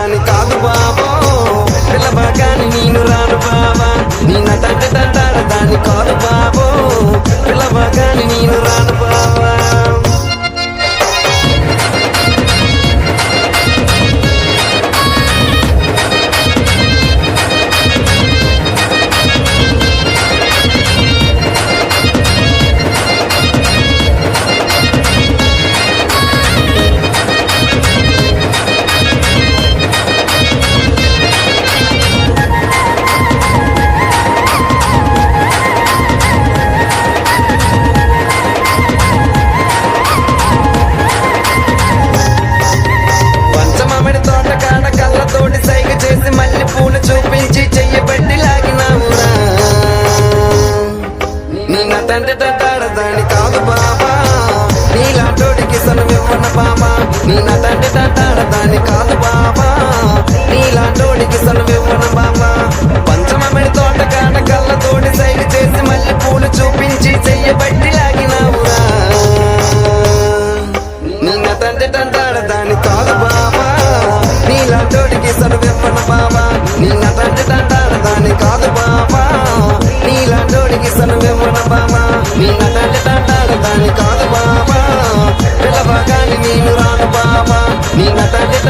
దాని కాదు బాబో పిల్లబాగాని నేను రాను బాబా నీ నటంటే దాని కాదు బాబో పిల్లబాగాని నేను రాను బాబా కళ్ళతోటి సైగ చేసి మళ్ళీ పూలు చూపించి చెయ్యబట్టి లాగినావురా నీ నటంటే దాని కాదు బాబా నీలాంటోడికి సనువివ్వన బాబా నీ నటంటే దాని కాదు బాబా నీలాంటోడికి సనువివ్వన బాబా పంచమమిడి తోటకాడ కళ్ళతోటి సైగ చేసి మళ్ళీ పూలు చూపించి చెయ్యబట్టి లాగినావురా నీ నటంటే దాని కాదు బాబా నీలాంటోడికి సనువివ్వన బాబా నీ నటంటే దాని కాదు బాబా నీలాంటోడికి సనువివ్వన బాబా నీ నటంటే దాని కాదు బాబా పిల్లబాగాని నేను రాను బాబా నీ నటంటే